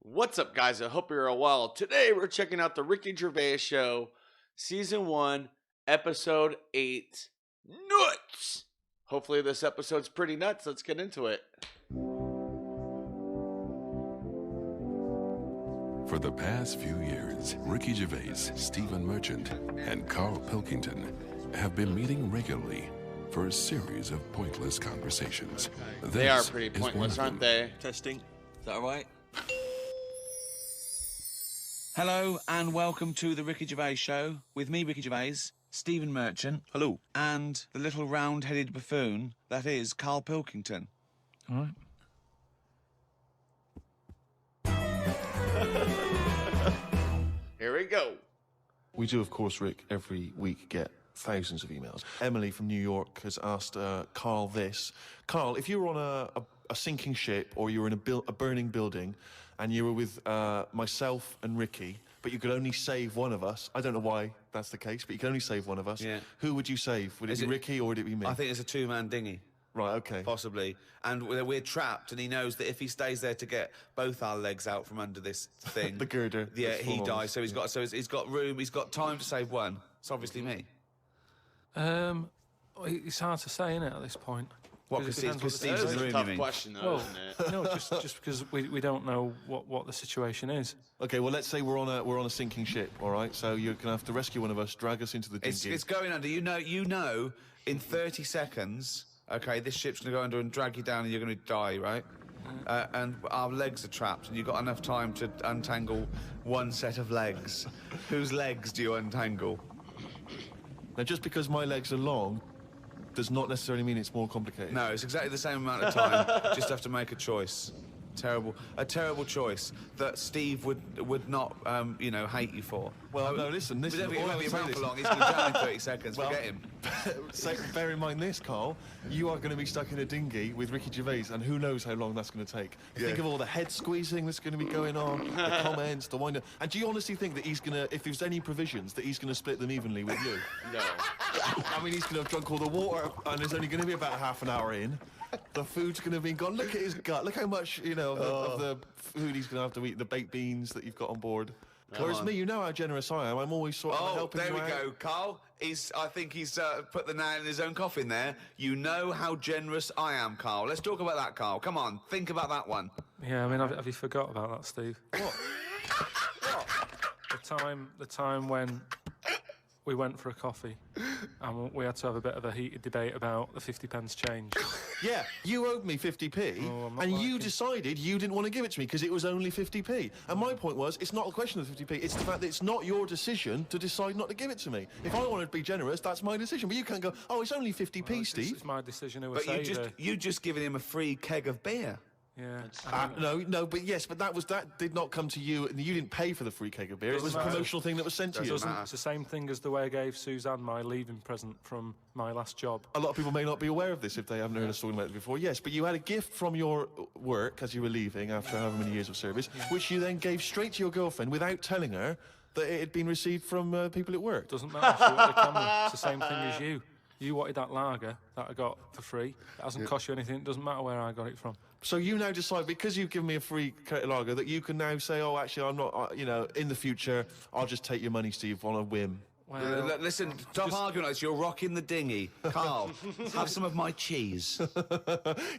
What's up, guys? I hope you're all well. Today, we're checking out the Ricky Gervais Show, Season 1, Episode 8, Nuts! Hopefully this episode's pretty nuts. Let's get into it. For the past few years, Ricky Gervais, Stephen Merchant, and Karl Pilkington have been meeting regularly for a series of pointless conversations. They are This pretty is one pointless, of aren't them. they? Testing. Is that all right? Hello and welcome to the Ricky Gervais Show with me, Ricky Gervais, Stephen Merchant. Hello. And the little round-headed buffoon that is Karl Pilkington. All right. Here we go. We do, of course, Rick, every week get thousands of emails. Emily from New York has asked Karl this. Karl, if you were on a sinking ship or you were in a burning building and you were with myself and Ricky, but you could only save one of us, I don't know why that's the case, but you could only save one of us, Yeah. Who would you save? Would it be Ricky or would it be me? I think it's a two-man dinghy, Right, okay. possibly. And we're trapped, and he knows that if he stays there to get both our legs out from under this thing... The girder. Yeah, that's he full on. dies. So he's got room, he's got time to save one. It's obviously me. It's hard to say, isn't it, at this point? What, Because because it depends what Steve's That in is the a room, you tough mean? question, though, Well, isn't it? no, just because we don't know what the situation is. Okay, well, let's say we're on a sinking ship, all right? So you're going to have to rescue one of us, drag us into the dinghy. It's going under. You know, in 30 seconds, okay, this ship's going to go under and drag you down and you're going to die, right? And our legs are trapped and you've got enough time to untangle one set of legs. Whose legs do you untangle? Now, just because my legs are long does not necessarily mean it's more complicated. No, it's exactly the same amount of time. Just have to make a choice. A terrible choice that Steve would not, hate you for. Well, no, listen, He all won't I be would say around is- for long. He's going to be down in 30 seconds. Well- Forget him. So, bear in mind this, Karl. You are going to be stuck in a dinghy with Ricky Gervais, and who knows how long that's going to take. Think of all the head squeezing that's going to be going on, the comments, the wind up. And do you honestly think that he's going to, if there's any provisions, that he's going to split them evenly with you? No. I mean, he's going to have drunk all the water, and there's only going to be about half an hour in. The food's going to be gone. Look at his gut. Look how much, of the food he's going to have to eat, the baked beans that you've got on board. Whereas me, you know how generous I am. I'm always sort of Oh, helping there you we out. go, Karl. I think he's put the nail in his own coffin there. You know how generous I am, Karl. Let's talk about that, Karl. Come on, think about that one. Yeah, I mean, have you forgot about that, Steve? What? The time when we went for a coffee and we had to have a bit of a heated debate about the 50 pence change. Yeah, you owed me 50p, Oh, I'm not and you liking- decided you didn't want to give it to me because it was only 50p. And my point was, it's not a question of 50p, it's the fact that it's not your decision to decide not to give it to me. If I want to be generous, that's my decision. But you can't go, oh, it's only 50p, Steve. It's my decision who I But say you just given him a free keg of beer. Yeah. No, but that did not come to you, and you didn't pay for the free keg of beer. It was a matter. promotional thing that was sent to you. It's the same thing as the way I gave Suzanne my leaving present from my last job. A lot of people may not be aware of this if they haven't heard us talking about it before. Yes, but you had a gift from your work as you were leaving after however many years of service, which you then gave straight to your girlfriend without telling her that it had been received from people at work. Doesn't matter. She wanted the camera. It's the same thing as you. You wanted that lager that I got for free. It hasn't cost you anything. It doesn't matter where I got it from. So you now decide, because you've given me a free Curtis lager, that you can now say, oh, actually, I'm not, in the future, I'll just take your money, Steve, on a whim. Well, Listen, stop arguing like this. You're rocking the dinghy. Karl, have some of my cheese.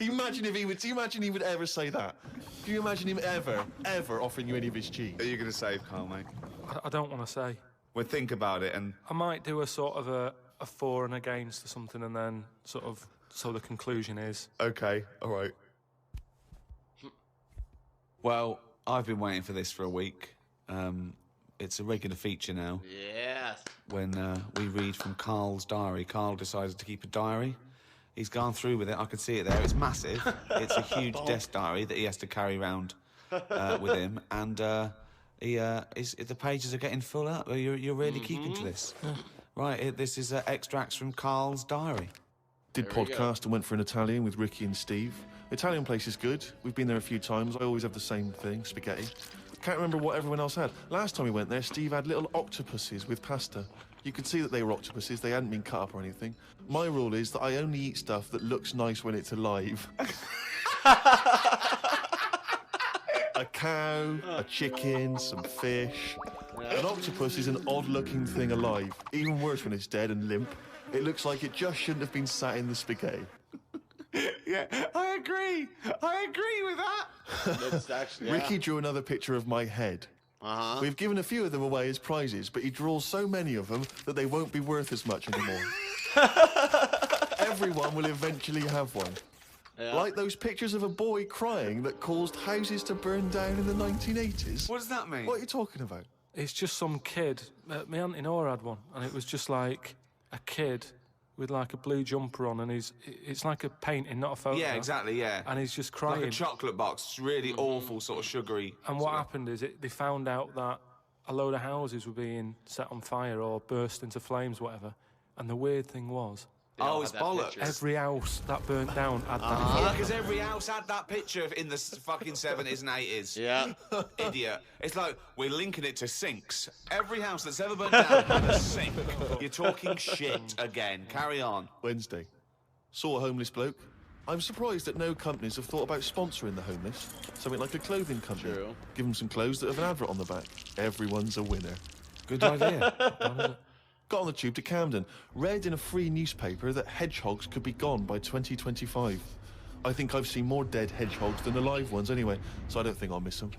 Imagine he would ever say that. Can you imagine him ever offering you any of his cheese? Are you going to save Karl, mate? I don't want to say. Well, think about it and... I might do a sort of a for and against or something, and then sort of so the conclusion is. Okay, all right. Well, I've been waiting for this for a week. It's a regular feature now. Yes. When we read from Karl's diary. Karl decided to keep a diary. He's gone through with it. I can see it there. It's massive. It's a huge desk diary that he has to carry around with him. And the pages are getting full up. You're really keeping to this. Right, this is extracts from Karl's diary. Did There we go. podcast and went for an Italian with Ricky and Steve. The Italian place is good. We've been there a few times. I always have the same thing, spaghetti. Can't remember what everyone else had. Last time we went there, Steve had little octopuses with pasta. You could see that they were octopuses. They hadn't been cut up or anything. My rule is that I only eat stuff that looks nice when it's alive. I A cow, a chicken, some fish. An octopus is an odd-looking thing alive. Even worse when it's dead and limp. It looks like it just shouldn't have been sat in the spaghetti. Yeah, I agree with that. That's actually Ricky drew another picture of my head. We've given a few of them away as prizes, but he draws so many of them that they won't be worth as much anymore. Everyone will eventually have one. Yeah. Like those pictures of a boy crying that caused houses to burn down in the 1980s. What does that mean? What are you talking about? It's just some kid. My auntie Nora had one, and it was just like a kid with like a blue jumper on, and it's like a painting, not a photo. Yeah, exactly, yeah. And he's just crying. Like a chocolate box. It's really awful, sort of sugary. And what happened is they found out that a load of houses were being set on fire or burst into flames, whatever. And the weird thing was, Oh, it's bollocks. picture. every house that burnt down had that. Yeah, because every house had that picture in the fucking 70s and 80s. Yeah. Idiot. It's like, we're linking it to sinks. Every house that's ever burnt down had a sink. You're talking shit again. Carry on. Wednesday. Saw a homeless bloke. I'm surprised that no companies have thought about sponsoring the homeless. Something like a clothing company. True. Give them some clothes that have an advert on the back. Everyone's a winner. Good idea. Got on the tube to Camden. Read in a free newspaper that hedgehogs could be gone by 2025. I think I've seen more dead hedgehogs than alive ones anyway, so I don't think I'll miss them.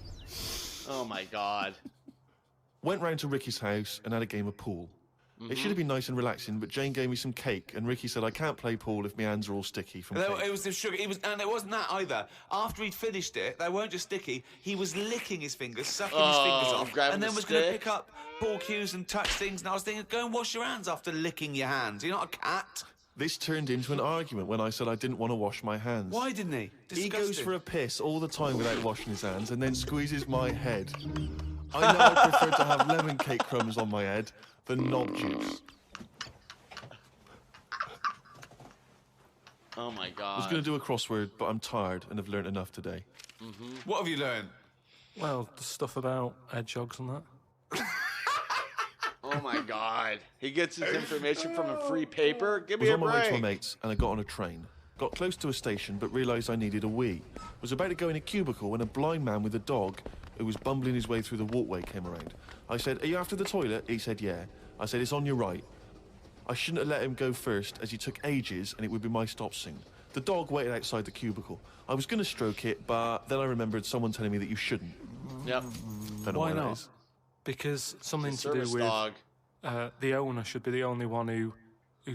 Oh my God. Went round to Ricky's house and had a game of pool. It should have been nice and relaxing, but Jane gave me some cake, and Ricky said I can't play pool if my hands are all sticky from cake. It was the sugar. And it wasn't that either. After he'd finished it, they weren't just sticky. He was licking his fingers, sucking his fingers off, grabbing and then the was going to stick. pick up ball cues and touch things. And I was thinking, go and wash your hands after licking your hands. You're not a cat. This turned into an argument when I said I didn't want to wash my hands. Why didn't he? He goes Disgusting. for a piss all the time without washing his hands and then squeezes my head. I know I prefer to have lemon cake crumbs on my head than knob juice. Oh my I God. was going to do a crossword, but I'm tired and have learnt enough today. What have you learned? Well, the stuff about hedgehogs and that. Oh my God. He gets his information from a free paper. Give I me was a on my way to my break. mates and I got on a train. Got close to a station but realised I needed a wee. Was about to go in a cubicle when a blind man with a dog who was bumbling his way through the walkway came around. I said, "Are you after the toilet?" He said, "Yeah." I said, "It's on your right." I shouldn't have let him go first as he took ages and it would be my stop soon. The dog waited outside the cubicle. I was going to stroke it, but then I remembered someone telling me that you shouldn't. Yep. Don't know Why that not? is. Because something to Service do with dog. the owner should be the only one who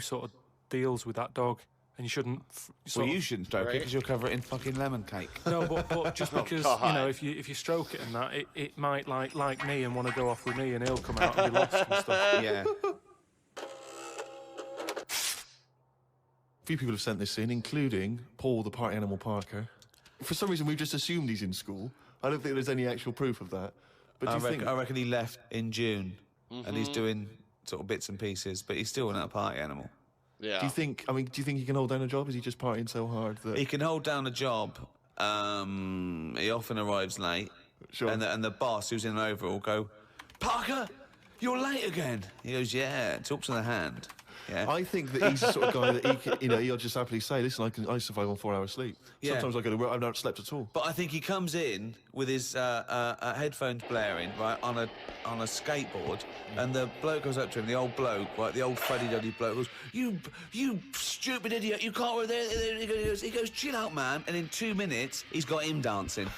sort of deals with that dog, and you shouldn't. Well, you shouldn't stroke it Right. because you'll cover it in fucking lemon cake. No, but just because God. you know, if you stroke it and that, it might like me and want to go off with me, and he'll come out and be lost and stuff. Yeah. A few people have sent this in, including Paul, the party animal Parker. For some reason, we've just assumed he's in school. I don't think there's any actual proof of that. But do you think... I reckon he left in June, and he's doing sort of bits and pieces, but he's still not a party animal. Yeah. Do you think he can hold down a job? Is he just partying so hard that... He can hold down a job. He often arrives late. Sure. And the boss, who's in an overall, go, "Parker, you're late again." He goes, "Yeah, talk to the hand." Yeah. I think that he's the sort of guy that he'll just happily say, "Listen, I survive on 4 hours sleep. Yeah. Sometimes I go to work, I've not slept at all." But I think he comes in with his headphones blaring, right, on a skateboard, and the bloke goes up to him, the old bloke, right, the old fuddy-duddy bloke, goes, You stupid idiot, you can't... He goes, "Chill out, man," and in 2 minutes, he's got him dancing.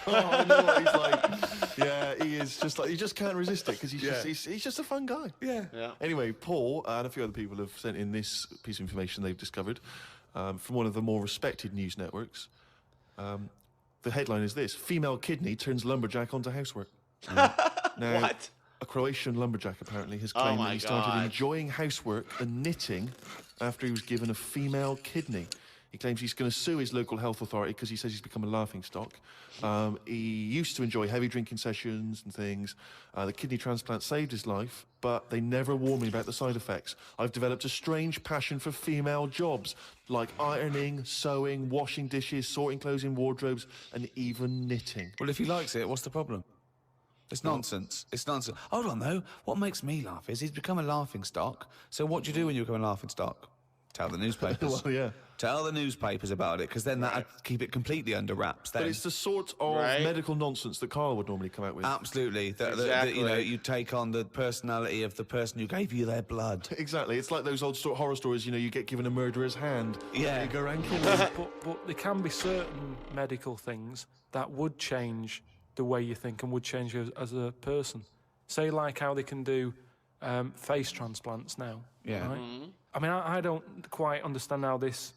Oh, I know what he's like. Yeah, he is just like, he just can't resist it because he's just a fun guy. Yeah. Yeah. Anyway, Paul and a few other people have sent in this piece of information they've discovered from one of the more respected news networks. The headline is this: female kidney turns lumberjack onto housework. Now, What? a Croatian lumberjack apparently has Oh claimed that my he started God. enjoying housework and knitting after he was given a female kidney. He claims he's going to sue his local health authority because he says he's become a laughingstock. He used to enjoy heavy drinking sessions and things. The kidney transplant saved his life, but they never warned me about the side effects. I've developed a strange passion for female jobs, like ironing, sewing, washing dishes, sorting clothes in wardrobes, and even knitting. Well, if he likes it, what's the problem? It's nonsense. It's nonsense. Hold on, though. What makes me laugh is he's become a laughing stock. So what do you do when you become a laughing stock? Tell the newspapers. Well, yeah. Tell the newspapers about it, because then that'd keep it completely under wraps. Then. But it's the sort of medical nonsense that Karl would normally come out with. Absolutely. Exactly. You know, you take on the personality of the person who gave you their blood. Exactly. It's like those old horror stories, you know, you get given a murderer's hand. Yeah. You go around killing But there can be certain medical things that would change the way you think and would change you as a person. Say, like how they can do face transplants now. Yeah. Right? I mean, I don't quite understand how this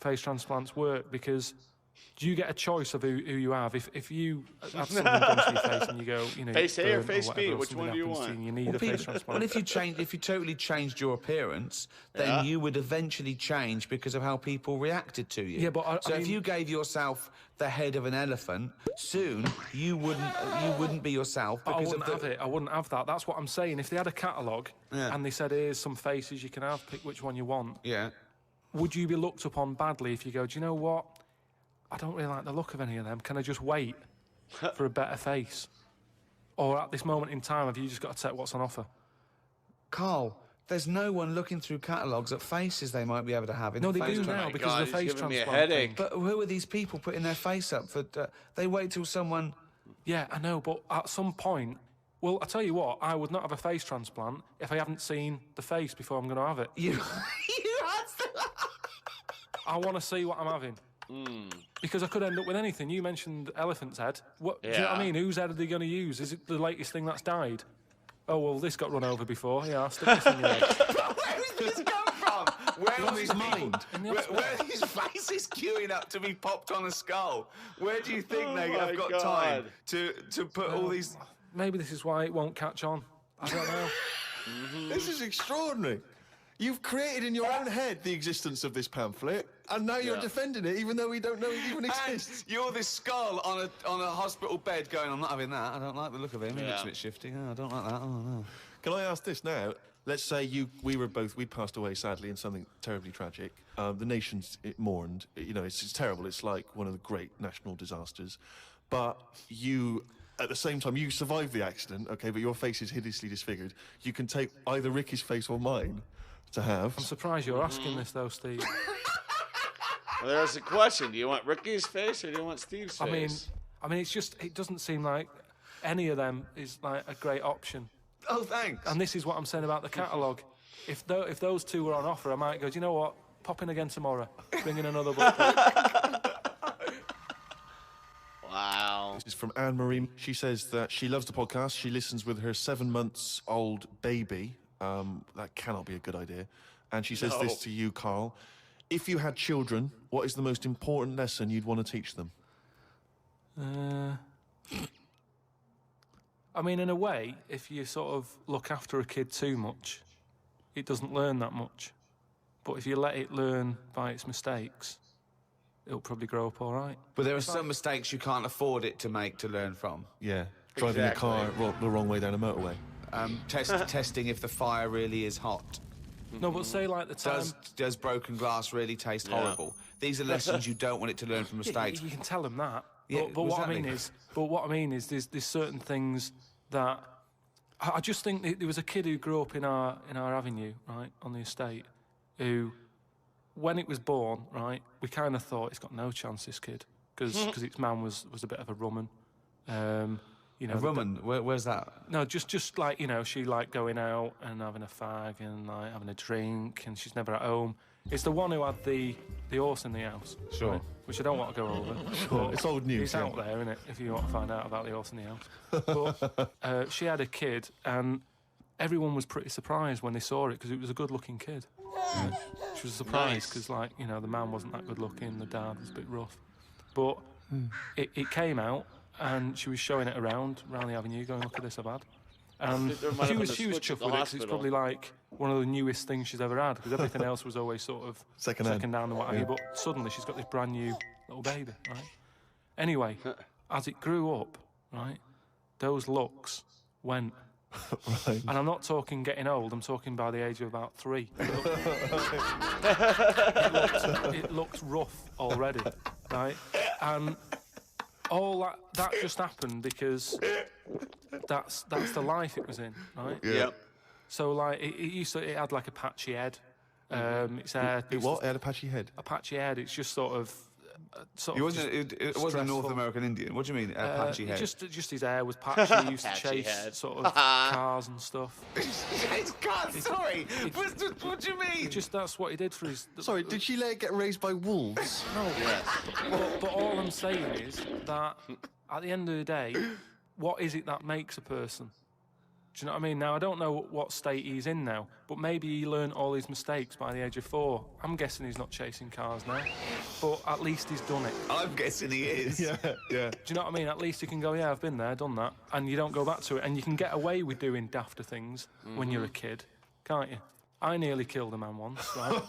face transplants work, because do you get a choice of who you have? If you have something done to your face and you go, you know, face A or burnt face whatever, B, or which something one do you happens to want? and you need a face transplant. Well, if you totally changed your appearance, then you would eventually change because of how people reacted to you. Yeah, but so I if mean- you gave yourself the head of an elephant, soon you wouldn't be yourself I because wouldn't have it. I wouldn't have that. That's what I'm saying. If they had a catalogue and they said, here's some faces you can have, pick which one you want, Yeah. would you be looked upon badly if you go, do you know what? I don't really like the look of any of them. Can I just wait for a better face? Or at this moment in time, have you just got to take what's on offer? Carl, there's no one looking through catalogues at faces they might be able to have in No, the they face do transplant. now because God, of the he's face giving me a transplant thing. headache. But who are these people putting their face up for? They wait till someone. Yeah, I know, but at some point, well, I tell you what, I would not have a face transplant if I haven't seen the face before I'm going to have it. You have to. I want to see what I'm having. Because I could end up with anything. You mentioned elephant's head. What, do you know what I Yeah. mean? Whose head are they going to use? Is it the latest thing that's died? Oh, well, this got run over before. Yeah, I'll stick this in your head. Where did this come from? Where on his mind. Where are these faces queuing up to be popped on a skull? Where do you think they my have got God. time to put all these? Maybe this is why it won't catch on. I don't know. This is extraordinary. You've created in your own head the existence of this pamphlet, and now you're defending it, even though we don't know it even exists. And you're this skull on a hospital bed going, I'm not having that. I don't like the look of him. He looks a Yeah. bit shifty. Oh, I don't like that. Oh no. Can I ask this now? Let's say we passed away sadly in something terribly tragic. The nation's mourned. You know, it's terrible. It's like one of the great national disasters. But you, at the same time, you survived the accident, okay, but your face is hideously disfigured. You can take either Ricky's face or mine to have. I'm surprised you're asking this, though, Steve. Well, there's a question. Do you want Ricky's face or do you want Steve's I mean, face? it's just, it doesn't seem like any of them is like a great option. Oh, thanks. And this is what I'm saying about the catalogue. If those two were on offer, I might go, do you know what? Pop in again tomorrow. Bring in another book. Wow. This is from Anne-Marie. She says that she loves the podcast. She listens with her 7-month-old baby. That cannot be a good idea. And she says this to you, Karl. If you had children, what is the most important lesson you'd want to teach them? I mean, in a way, if you sort of look after a kid too much, it doesn't learn that much. But if you let it learn by its mistakes, it'll probably grow up all right. But there are some mistakes you can't afford it to make to learn from. Yeah, driving a car the wrong way down a motorway. Testing if the fire really is hot. No, but say like the time... Does broken glass really taste horrible? These are lessons you don't want it to learn from mistakes. You can tell them that. Yeah, but what exactly. I mean is, there's certain things that I just think there was a kid who grew up in our avenue, right, on the estate, who, when it was born, right, we kind of thought it's got no chance, this kid, because its man was a bit of a rumman. You know, A woman, where's that? No, just like, you know, she like going out and having a fag and like having a drink, and she's never at home. It's the one who had the horse in the house. Sure. Right? Which I don't want to go over. Sure, it's old news. It's out there, isn't it, if you want to find out about the horse in the house. But she had a kid, and everyone was pretty surprised when they saw it, because it was a good-looking kid. She was surprised, because, like, you know, the man wasn't that good-looking, the dad was a bit rough. But it came out, and she was showing it around the avenue, going, look at this I've had. And There might she have was been a switch at chuffed the with it, 'cause it's hospital. probably like one of the newest things she's ever had, because everything else was always sort of Second-hand. second-hand and what have you. But suddenly she's got this brand new little baby, right? Anyway, as it grew up, right, those looks went. Right. And I'm not talking getting old, I'm talking by the age of about 3. It looked rough already, right? And all that just happened because that's the life it was in, right? Yep. So like it had like a patchy head, Its hair. It what? It had a patchy head. A patchy head. It's just sort of. It wasn't a North American Indian. What do you mean? Patchy head? Just his hair was patchy. He used to Patchy chase head. sort of cars and stuff. It's God, sorry. What do you mean? That's what he did for his. Sorry, did she let it get raised by wolves? No. Yes. But all I'm saying is that at the end of the day, what is it that makes a person? Do you know what I mean? Now, I don't know what state he's in now, but maybe he learned all his mistakes by the age of 4. I'm guessing he's not chasing cars now, but at least he's done it. I'm guessing he is. Yeah. Do you know what I mean? At least you can go, yeah, I've been there, done that, and you don't go back to it. And you can get away with doing dafter things when you're a kid, can't you? I nearly killed a man once, right?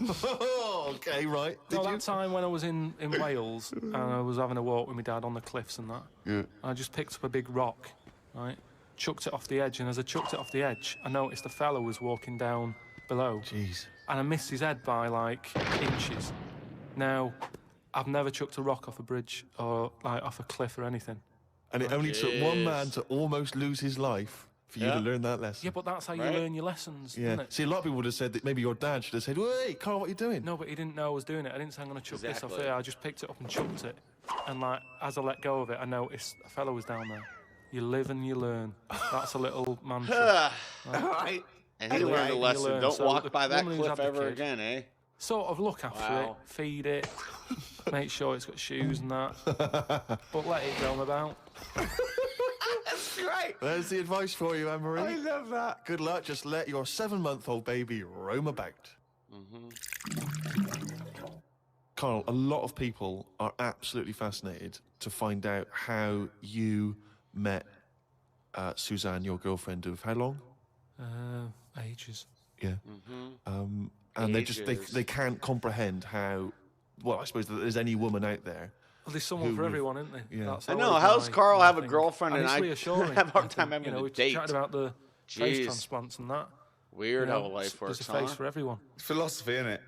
Okay, right. No, that time when I was in Wales and I was having a walk with my dad on the cliffs and that, I just picked up a big rock, right? Chucked it off the edge, and as I chucked it off the edge, I noticed a fella was walking down below. Jeez. And I missed his head by, like, inches. Now, I've never chucked a rock off a bridge or, like, off a cliff or anything. And it only took one man to almost lose his life for you to learn that lesson. Yeah, but that's how you learn your lessons, isn't it? See, a lot of people would have said that maybe your dad should have said, "Wait, Karl, what are you doing?" No, but he didn't know I was doing it. I didn't say I'm going to chuck this off Exactly. here. I just picked it up and chucked it. And, like, as I let go of it, I noticed a fella was down there. You live and you learn. That's a little mantra. Right. And he learned a lesson. learn. Don't So walk the by that woman who's cliff had the ever kid- again, eh? Sort of look after it, feed it, make sure it's got shoes and that, but let it roam about. That's great. There's the advice for you, Anne-Marie. I love that. Good luck. Just let your 7-month-old baby roam about. Karl, a lot of people are absolutely fascinated to find out how you met Suzanne, your girlfriend of how long? Ages. Yeah. And they can't comprehend how. Well, I suppose that there's any woman out there. Well, there's someone for everyone, isn't there? Yeah. That's I know. always How's my- Karl my have a thing. girlfriend and it's I reassuring, have a hard I time think. having a we date? chatted about the face Jeez. transplants and that. Weird You know, how life works, There's a face for everyone. It's philosophy, isn't it?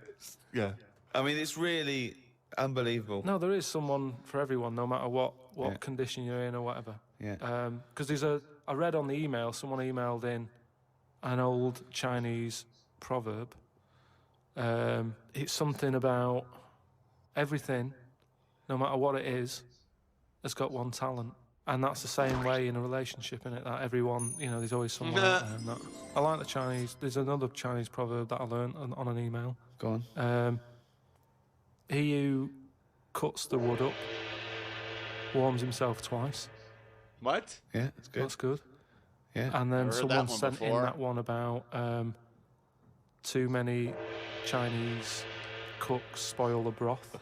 Yeah. I mean, it's really unbelievable. No, there is someone for everyone, no matter what Yeah. condition you're in or whatever. Yeah. Because I read on the email, someone emailed in an old Chinese proverb. It's something about everything, no matter what it is, has got one talent. And that's the same way in a relationship, innit? That everyone, there's always someone out there. And that. I like the Chinese. There's another Chinese proverb that I learned on an email. Go on. He who cuts the wood up warms himself twice. What? Yeah, it's good. That's good. Yeah. And then heard that someone one sent in before. that one about too many Chinese cooks spoil the broth.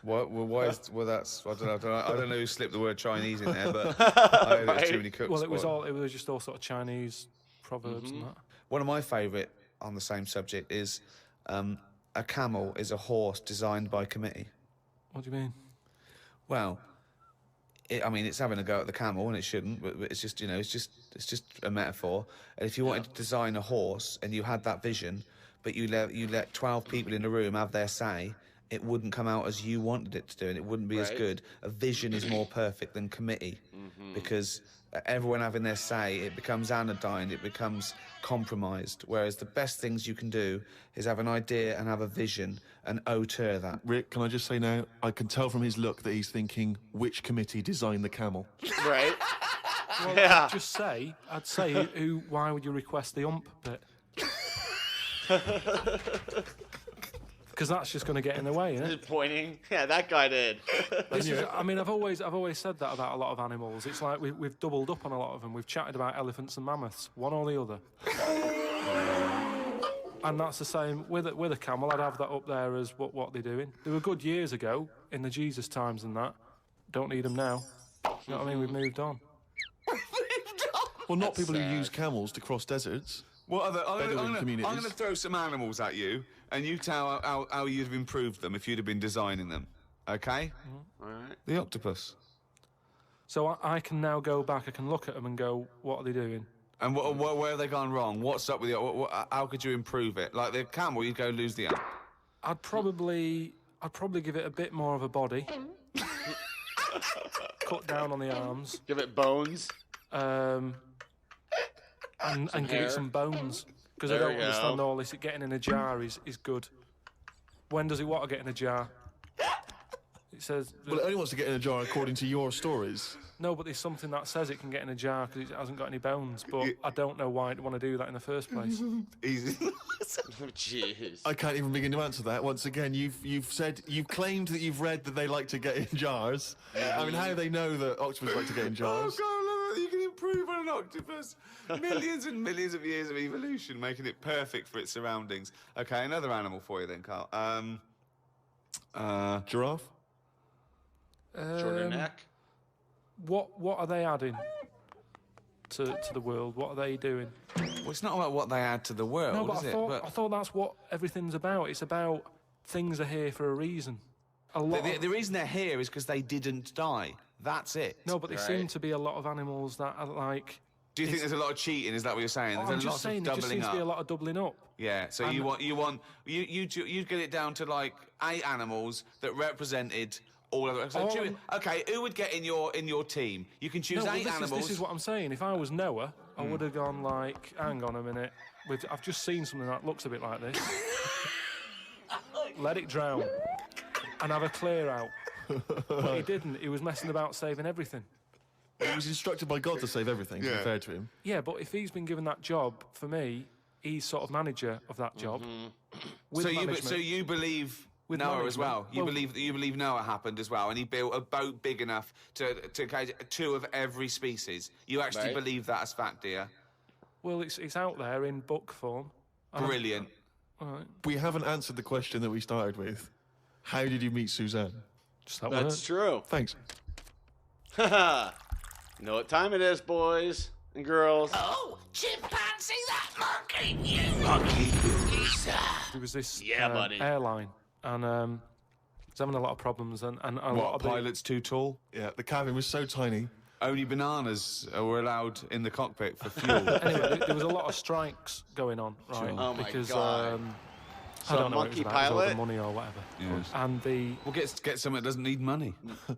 Why is that's I don't know who slipped the word Chinese in there, but I heard there's too many cooks. Well, it was just all sort of Chinese proverbs and that. One of my favourite on the same subject is a camel is a horse designed by committee. What do you mean? Well, it's having a go at the camel, and it shouldn't. But it's just, it's just a metaphor. And if you wanted to design a horse and you had that vision, but you let 12 people in the room have their say, it wouldn't come out as you wanted it to do, and it wouldn't be as good. A vision is more perfect than committee, because everyone having their say, it becomes anodyne, it becomes compromised. Whereas the best things you can do is have an idea and have a vision and auteur that. Rick, can I just say now, I can tell from his look that he's thinking, which committee designed the camel? Right? Well, Yeah. I'd say, why would you request the ump bit? Because that's just going to get in the way, isn't it? Just pointing. Yeah, that guy did. I've always said that about a lot of animals. It's like we've doubled up on a lot of them. We've chatted about elephants and mammoths, one or the other. And that's the same with a camel. I'd have that up there as what they're doing. They were good years ago in the Jesus times and that. Don't need them now. You know what I mean? We've moved on. Well, not people who use camels to cross deserts. What Bedouin I'm communities. going to throw some animals at you, and you tell how you'd have improved them if you'd have been designing them. Okay? All right. The octopus. So I can now go back. I can look at them and go, what are they doing? And where have they gone wrong? What's up with you? How could you improve it? Like the camel, you'd go lose the arm. I'd probably give it a bit more of a body. Cut down on the arms. Give it bones. And give hair. it some bones. Because I There don't you understand go. all this. Getting in a jar is good. When does he want to get in a jar? It says... Well, it only wants to get in a jar according to your stories. No, but there's something that says it can get in a jar because it hasn't got any bones. But I don't know why it'd want to do that in the first place. Easy. Jeez. I can't even begin to answer that. Once again, you've claimed that you've read that they like to get in jars. I mean, how do they know that octopus like to get in jars? Oh, God, you can improve on an octopus. Millions and millions of years of evolution, making it perfect for its surroundings. Okay, another animal for you then, Carl. Giraffe? Shorter neck. What are they adding to the world? What are they doing? Well, it's not about what they add to the world, No, but is I thought that's what everything's about. It's about things are here for a reason. The reason they're here is because they didn't die. That's it. No, but there seem to be a lot of animals that are like... Do you think there's a lot of cheating? Is that what you're saying? There's I'm a just lot saying, of there just doubling seems up. to be a lot of doubling up. Yeah, so you get it down to like 8 animals that represented all of them. Okay, who would get in your team? You can choose 8 animals. This is what I'm saying. If I was Noah, I would have gone like, hang on a minute. I've just seen something that looks a bit like this. Let it drown and have a clear out. But he didn't. He was messing about saving everything. He was instructed by God to save everything, to be fair to him. Yeah, but if he's been given that job, for me, he's sort of manager of that job. With management. So you believe With Noah management. as well? You Well- believe Noah happened as well, and he built a boat big enough to catch 2 of every species. You actually Right. believe that as fact, do you? Well, it's out there in book form. Brilliant. All right, We haven't answered the question that we started with. How did you meet Suzanne? just that That's true. Thanks. Haha. Know what time it is, boys and girls. Oh, chimpanzee, that monkey, you monkey. There was this Yeah, buddy. airline, and it's having a lot of problems, and a lot What, of the pilot's too tall? Yeah, the cabin was so tiny. Only bananas were allowed in the cockpit for fuel. Anyway, there was a lot of strikes going on, right? Oh my because, God. I don't know what it monkey was about, it was all the pilot? money or whatever. Yes. And Well, get someone that doesn't need money.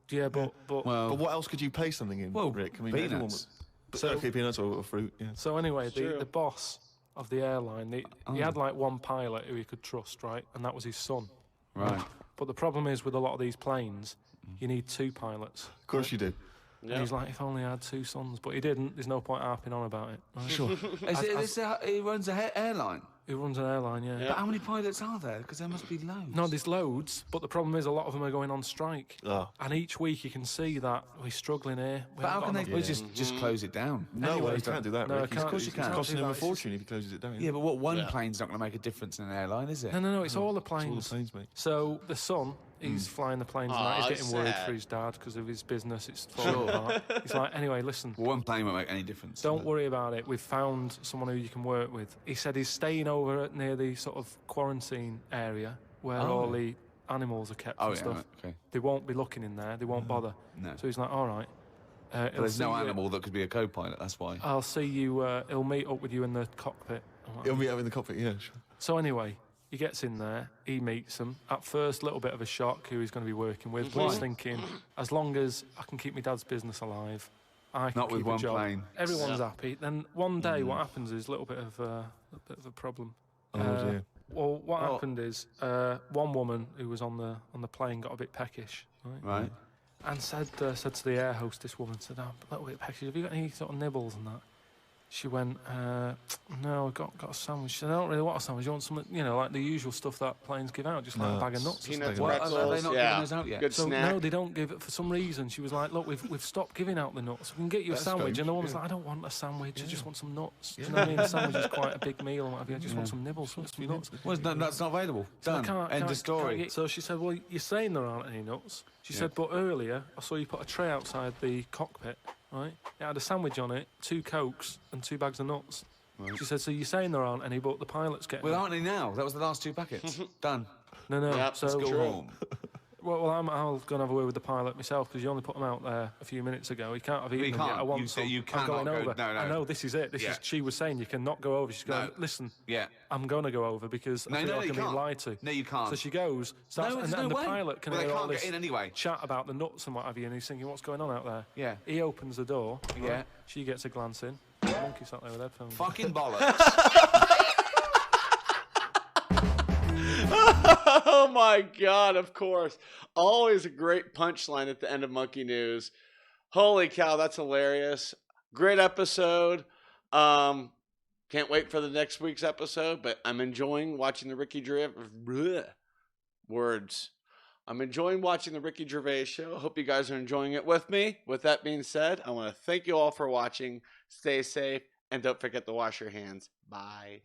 yeah, but Well, But what else could you pay something in, Well, Rick? peanuts. everyone okay, peanuts or fruit, yeah. so anyway, True. the boss of the airline, he had like one pilot who he could trust, right? And that was his son. right. But the problem is with a lot of these planes, you need 2 pilots. Of course you do. And he's like, if only I had 2 sons, but he didn't. There's no point harping on about it. Right? Sure. He runs an airline. He runs an airline, yeah. But how many pilots are there? Because there must be loads. No, there's loads, but the problem is a lot of them are going on strike. Ah. And each week you can see that we're struggling here. We But how haven't can got they enough- just close it down? No, Anyway, he can't do that, no, Rick. I can't- Of course you It's can't. costing do him a that. It's fortune if he closes it down. Yeah, but one plane's not going to make a difference in an airline, is it? No, it's all the It's all the planes. planes, mate. So the son, he's flying the planes and that. Aw, He's getting worried sad. for his dad because of his business. It's falling apart. He's like, anyway, listen, Well, one plane won't make any difference. don't worry about it. We've found someone who you can work with. He said he's staying over near the sort of quarantine area where all the animals are kept Oh, and yeah, stuff. right, okay. They won't be looking in there. They won't bother. No. So he's like, all right. But there's no animal that could be a co-pilot, that's why. I'll see you. He'll meet up with you in the cockpit. He'll meet up in the cockpit, yeah, sure. So anyway, he gets in there. He meets them. At first, a little bit of a shock who he's going to be working with. But he's thinking, as long as I can keep my dad's business alive, I can Not with keep one a job. plane. Everyone's happy. Then one day, what happens is a little bit of a problem. Oh, dear. Well, what happened is one woman who was on the plane got a bit peckish, right? Right. And said to the air hostess woman, said, "I'm a little bit peckish. Have you got any sort of nibbles and that?" She went, "No, I got a sandwich." She said, "I don't really want a sandwich. You want something, like the usual stuff that planes give out, just like a bag of nuts." or Peanuts, something." pretzels, Are they not yeah. giving us out yet? Good So snack. no, they don't give it for some reason. She was like, "Look, we've stopped giving out the nuts. We can get you That's a sandwich." strange, And the woman's yeah. like, "I don't want a sandwich. I just want some nuts." Do you know what I mean? A sandwich is quite a big meal and what have you. I just want some nibbles, some nuts. Well, that's not available. So I Done. End can't of story. get- so she said, "Well, you're saying there aren't any nuts." She said, "But earlier I saw you put a tray outside the cockpit, right? It had a sandwich on it, 2 Cokes and 2 bags of nuts." She said, "So you're saying there aren't any, but the pilot's getting Well, them." aren't they now? That was the last 2 packets. Done. No. Yep, so let's Go home. Well, I'll go and have a word with the pilot myself because you only put them out there a few minutes ago. He can't have eaten them yet. can't. I want You say some. you I'm cannot going go- over. no. I know this is it. Yeah. She was saying you cannot go over. She's going, No. "Listen, Yeah. I'm going to go over because No, I feel no, like you I'm being can't. lied to." No, you can't. So she goes, starts, No, and, there's no the way. pilot can Well, they hear all can't get this in anyway. chat about the nuts and what have you, and he's thinking, "What's going on out there?" Yeah. He opens the door. Yeah. Right? She gets a glance in. The monkey sat there with headphones. Fucking bollocks. Oh my God, of course. Always a great punchline at the end of Monkey News. Holy cow, that's hilarious. Great episode. Can't wait for the next week's episode, but I'm enjoying watching the Ricky Gervais words. I'm enjoying watching the Ricky Gervais show. Hope you guys are enjoying it with me. With that being said, I want to thank you all for watching. Stay safe and don't forget to wash your hands. Bye.